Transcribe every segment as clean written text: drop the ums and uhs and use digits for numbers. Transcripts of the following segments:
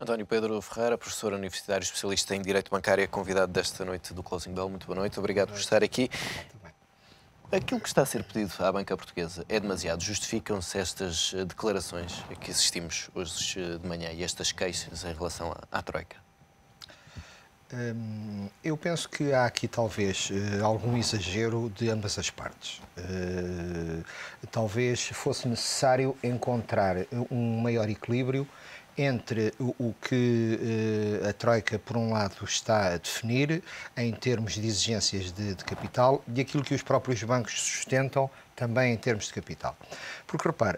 António Pedro Ferreira, professor universitário, especialista em Direito Bancário, é convidado desta noite do Closing Bell. Muito boa noite, obrigado por estar aqui. Aquilo que está a ser pedido à banca portuguesa é demasiado? Justificam-se estas declarações a que assistimos hoje de manhã e estas queixas em relação à Troika? Eu penso que há aqui talvez algum exagero de ambas as partes. Talvez fosse necessário encontrar um maior equilíbrio entre o que a Troika, por um lado, está a definir em termos de exigências de capital e aquilo que os próprios bancos sustentam também em termos de capital. Porque, repare,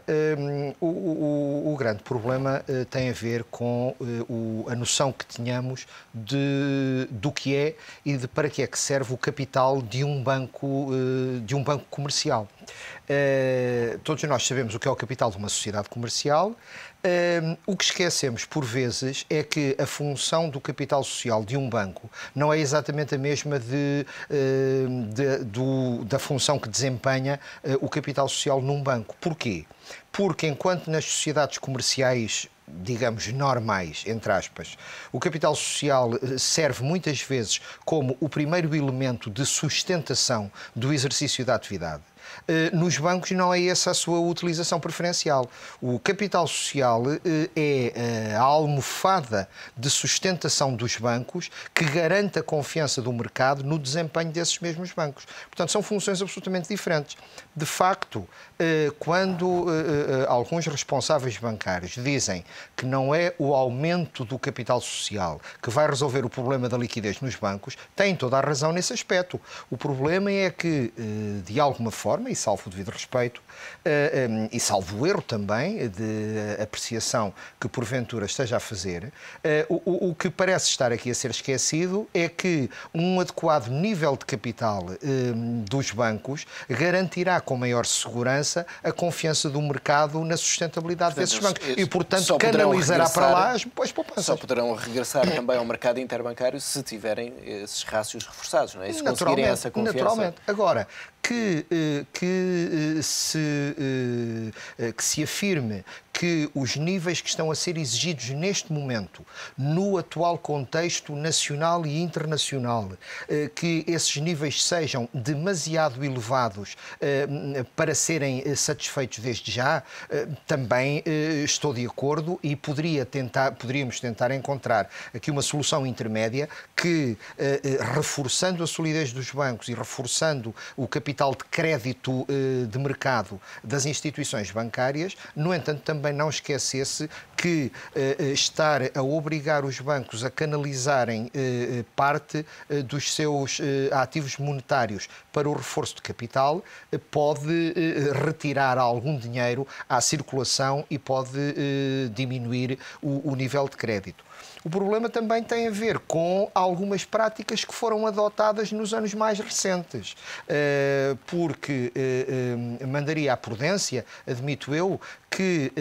o grande problema tem a ver com a noção que tínhamos do que é e de para que é que serve o capital de um banco comercial. Todos nós sabemos o que é o capital de uma sociedade comercial. O que esquecemos, por vezes, é que a função do capital social de um banco não é exatamente a mesma da função que desempenha o capital social num banco. Porquê? Porque enquanto nas sociedades comerciais, digamos, normais, entre aspas, o capital social serve muitas vezes como o primeiro elemento de sustentação do exercício da atividade, nos bancos não é essa a sua utilização preferencial. O capital social é a almofada de sustentação dos bancos que garante a confiança do mercado no desempenho desses mesmos bancos. Portanto, são funções absolutamente diferentes. De facto, quando alguns responsáveis bancários dizem que não é o aumento do capital social que vai resolver o problema da liquidez nos bancos, têm toda a razão nesse aspecto. O problema é que, de alguma forma, e salvo o devido respeito, e salvo o erro também de apreciação que porventura esteja a fazer, o que parece estar aqui a ser esquecido é que um adequado nível de capital dos bancos garantirá com maior segurança a confiança do mercado na sustentabilidade desses bancos. E, portanto, canalizará para lá as poupanças. Só poderão regressar também ao mercado interbancário se tiverem esses rácios reforçados, não é? E se conseguirem essa confiança. Naturalmente. Agora, que se afirme que os níveis que estão a ser exigidos neste momento, no atual contexto nacional e internacional, que esses níveis sejam demasiado elevados para serem satisfeitos desde já, também estou de acordo e poderíamos tentar encontrar aqui uma solução intermédia que, reforçando a solidez dos bancos e reforçando o capital de crédito de mercado das instituições bancárias, no entanto, também não esquecesse que estar a obrigar os bancos a canalizarem parte dos seus ativos monetários para o reforço de capital pode retirar algum dinheiro à circulação e pode diminuir o nível de crédito. O problema também tem a ver com algumas práticas que foram adotadas nos anos mais recentes, porque mandaria à prudência, admito eu, que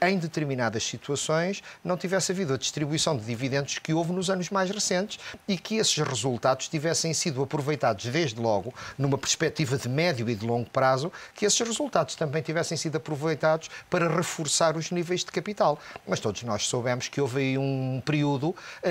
em determinadas situações não tivesse havido a distribuição de dividendos que houve nos anos mais recentes e que esses resultados tivessem sido aproveitados desde logo, numa perspectiva de médio e de longo prazo, que esses resultados também tivessem sido aproveitados para reforçar os níveis de capital. Mas todos nós soubemos que houve aí um período,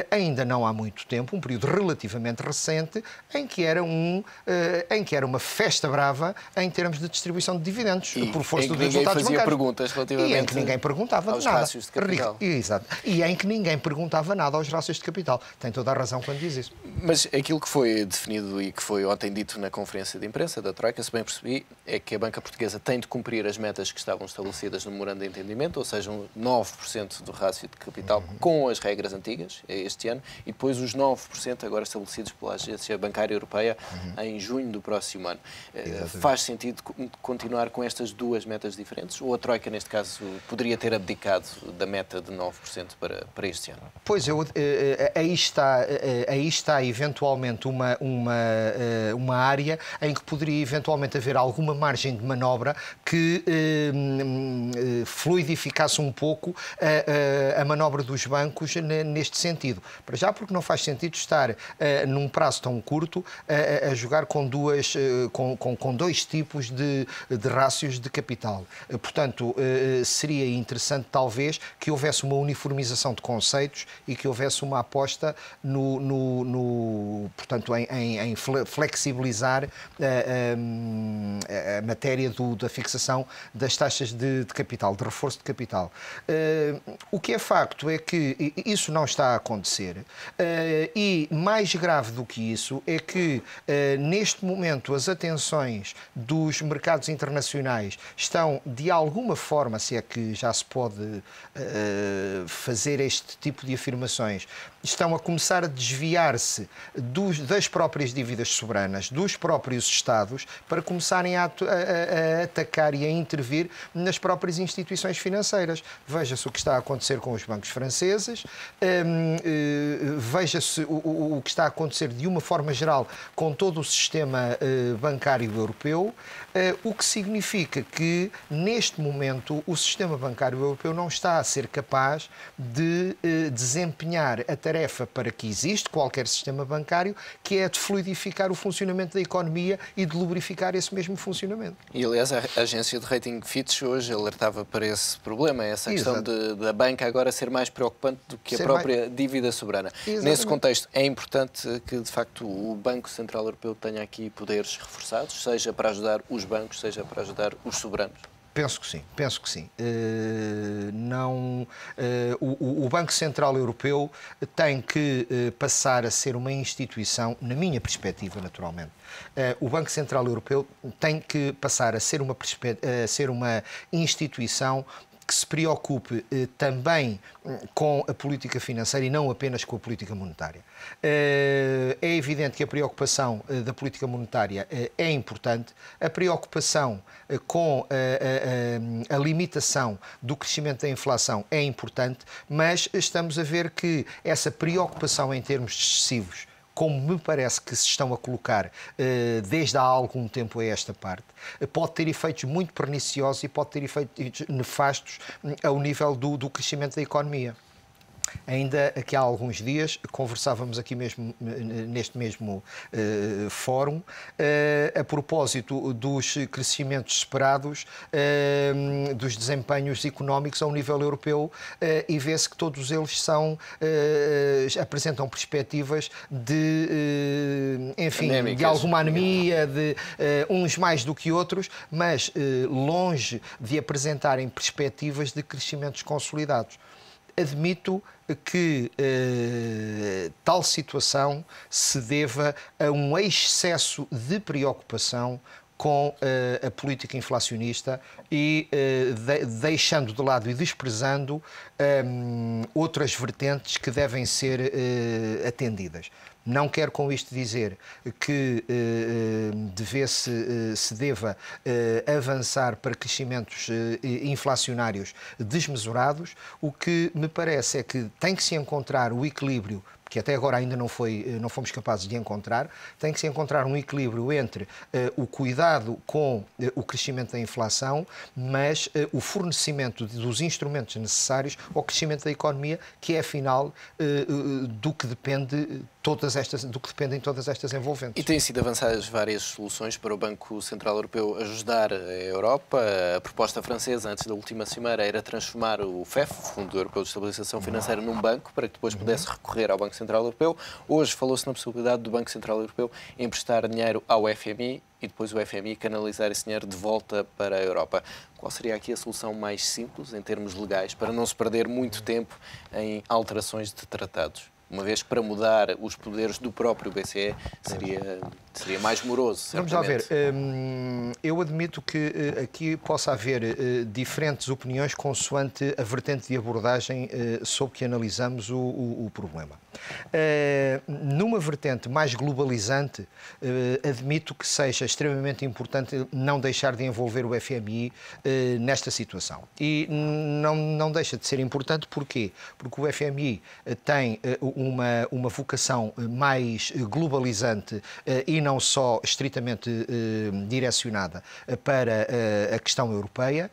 ainda não há muito tempo, um período relativamente recente, em que era uma festa brava em termos de distribuição de dividendos, por força dos resultados bancários. E em que ninguém perguntava aos nada. rácios de capital. Exato. E em que ninguém perguntava nada aos rácios de capital. Tem toda a razão quando diz isso. Mas aquilo que foi definido e que foi ontem dito na conferência de imprensa da Troika, se bem percebi, é que a banca portuguesa tem de cumprir as metas que estavam estabelecidas no memorando de entendimento, ou seja, 9% do rácio de capital com as regras antigas, este ano, e depois os 9% agora estabelecidos pela Agência Bancária Europeia em junho do próximo ano. Faz sentido continuar com estas duas metas diferentes? Ou a Troika, neste caso, poderia ter abdicado da meta de 9% para este ano? Pois, aí está eventualmente uma área em que poderia eventualmente haver alguma margem de manobra que fluidificasse um pouco a manobra dos bancos neste sentido. Para já, porque não faz sentido estar num prazo tão curto a jogar com dois tipos de rácios de capital. Portanto, seria interessante, talvez, que houvesse uma uniformização de conceitos e que houvesse uma aposta portanto, em flexibilizar a matéria da fixação das taxas de capital, de reforço de capital. O que é facto é que isso não está a acontecer e, mais grave do que isso, é que neste momento as atenções dos mercados internacionais estão, de alguma forma, se é que já se pode fazer este tipo de afirmações, estão a começar a desviar-se das próprias dívidas soberanas, dos próprios Estados, para começarem a atacar e a intervir nas próprias instituições financeiras. Veja-se o que está a acontecer com os bancos franceses, veja-se o que está a acontecer de uma forma geral com todo o sistema bancário europeu, o que significa que, neste momento, o sistema bancário europeu não está a ser capaz de desempenhar a tarefa para que existe qualquer sistema bancário, que é de fluidificar o funcionamento da economia e de lubrificar esse mesmo funcionamento. E, aliás, a agência de rating Fitch hoje alertava para esse problema, essa questão da banca agora ser mais preocupante do que a própria dívida soberana. Exatamente. Nesse contexto, é importante que, de facto, o Banco Central Europeu tenha aqui poderes reforçados, seja para ajudar os bancos, seja para ajudar os soberanos? Penso que sim, penso que sim. O Banco Central Europeu tem que passar a ser uma instituição, na minha perspectiva, naturalmente. O Banco Central Europeu tem que passar a ser uma instituição que se preocupe também com a política financeira e não apenas com a política monetária. É evidente que a preocupação da política monetária é importante, a preocupação com a limitação do crescimento da inflação é importante, mas estamos a ver que essa preocupação em termos excessivos, como me parece que se estão a colocar desde há algum tempo a esta parte, pode ter efeitos muito perniciosos e pode ter efeitos nefastos ao nível do crescimento da economia. Ainda aqui há alguns dias conversávamos aqui mesmo neste mesmo fórum a propósito dos crescimentos esperados dos desempenhos económicos ao nível europeu e vê-se que todos eles apresentam perspectivas de, enfim, de alguma anemia, de uns mais do que outros, mas longe de apresentarem perspectivas de crescimentos consolidados. Admito que tal situação se deva a um excesso de preocupação com a política inflacionista e deixando de lado e desprezando outras vertentes que devem ser atendidas. Não quero com isto dizer que se deva avançar para crescimentos inflacionários desmesurados. O que me parece é que tem que se encontrar o equilíbrio, que até agora ainda não fomos capazes de encontrar, tem que se encontrar um equilíbrio entre o cuidado com o crescimento da inflação, mas o fornecimento dos instrumentos necessários ao crescimento da economia, que é afinal do que dependem todas estas envolventes. E têm sido avançadas várias soluções para o Banco Central Europeu ajudar a Europa. A proposta francesa, antes da última cimeira, era transformar o FEF, Fundo Europeu de Estabilização Financeira, num banco, para que depois pudesse recorrer ao Banco Central Europeu. Hoje falou-se na possibilidade do Banco Central Europeu emprestar dinheiro ao FMI e depois o FMI canalizar esse dinheiro de volta para a Europa. Qual seria aqui a solução mais simples, em termos legais, para não se perder muito tempo em alterações de tratados? Uma vez que para mudar os poderes do próprio BCE seria mais moroso, certamente. Vamos lá ver. Eu admito que aqui possa haver diferentes opiniões consoante a vertente de abordagem sob que analisamos o problema. Numa vertente mais globalizante, admito que seja extremamente importante não deixar de envolver o FMI nesta situação. E não deixa de ser importante, porquê? Porque o FMI tem uma vocação mais globalizante e não só estritamente direcionada para a questão europeia,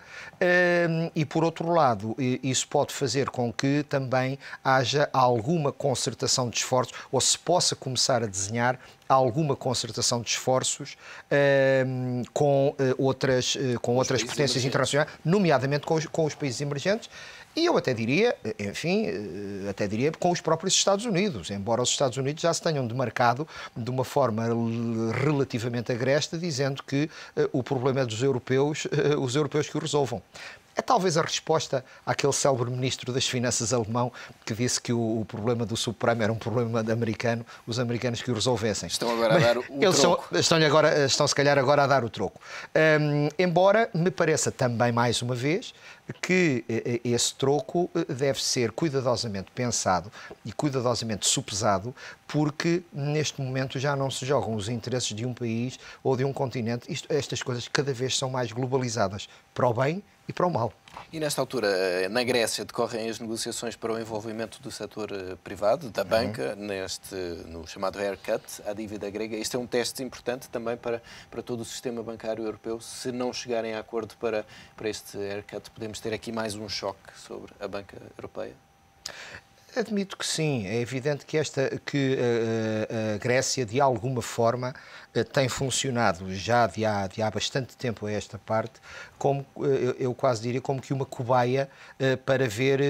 e por outro lado, isso pode fazer com que também haja alguma concertação de esforços, ou se possa começar a desenhar alguma concertação de esforços com outras potências internacionais, nomeadamente com os países emergentes, e eu até diria, enfim, com os próprios Estados Unidos, embora os Estados Unidos já se tenham demarcado de uma forma relativamente agreste, dizendo que o problema é dos europeus, os europeus que o resolvam. É talvez a resposta àquele célebre ministro das Finanças alemão que disse que o problema do subprime era um problema americano, os americanos que o resolvessem. Estão agora a dar o troco. Estão se calhar agora a dar o troco. Embora me pareça também, mais uma vez, que esse troco deve ser cuidadosamente pensado e cuidadosamente sopesado, porque neste momento já não se jogam os interesses de um país ou de um continente. Estas coisas cada vez são mais globalizadas, para o bem e para o mal. E nesta altura, na Grécia, decorrem as negociações para o envolvimento do setor privado, da banca, no chamado haircut, à dívida grega. Isto é um teste importante também para todo o sistema bancário europeu. Se não chegarem a acordo para este haircut, podemos ter aqui mais um choque sobre a banca europeia? Admito que sim. É evidente que a Grécia, de alguma forma, tem funcionado já de há bastante tempo a esta parte, como, eu quase diria, como que uma cobaia para ver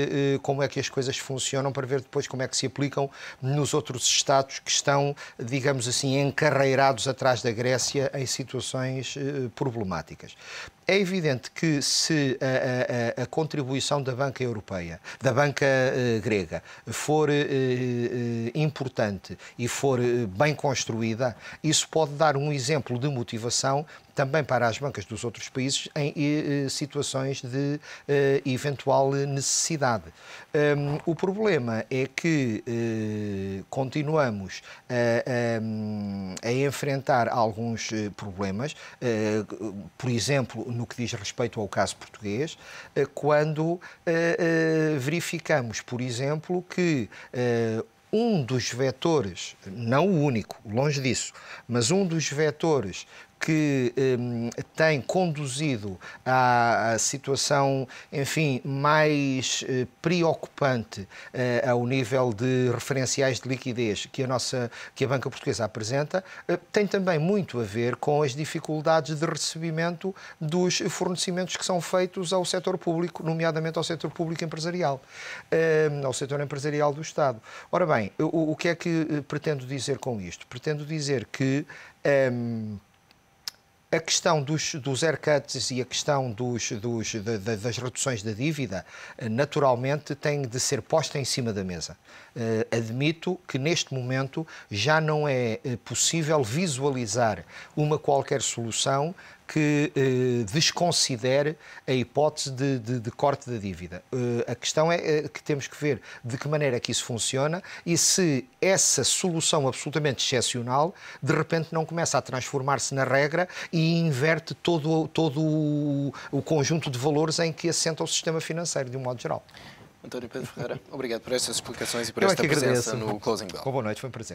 como é que as coisas funcionam, para ver depois como é que se aplicam nos outros Estados que estão, digamos assim, encarreirados atrás da Grécia em situações problemáticas. É evidente que se a contribuição da banca europeia, da banca grega, for importante e for bem construída, isso pode dar um exemplo de motivação também para as bancas dos outros países em situações de eventual necessidade. O problema é que continuamos a enfrentar alguns problemas, por exemplo, no que diz respeito ao caso português, quando verificamos, por exemplo, que um dos vetores, não o único, longe disso, mas um dos vetores que tem conduzido à situação, enfim, mais preocupante ao nível de referenciais de liquidez que a banca portuguesa apresenta, tem também muito a ver com as dificuldades de recebimento dos fornecimentos que são feitos ao setor público, nomeadamente ao setor público empresarial, ao setor empresarial do Estado. Ora bem, o que é que pretendo dizer com isto? Pretendo dizer que a questão dos haircuts e a questão das reduções da dívida, naturalmente, tem de ser posta em cima da mesa. Admito que, neste momento, já não é possível visualizar uma qualquer solução que desconsidere a hipótese de corte da dívida. A questão é que temos que ver de que maneira é que isso funciona e se essa solução absolutamente excepcional de repente não começa a transformar-se na regra e inverte todo o conjunto de valores em que assenta o sistema financeiro, de um modo geral. António Pedro Ferreira, obrigado por estas explicações e por esta presença no Closing Bell. Boa noite, foi um prazer.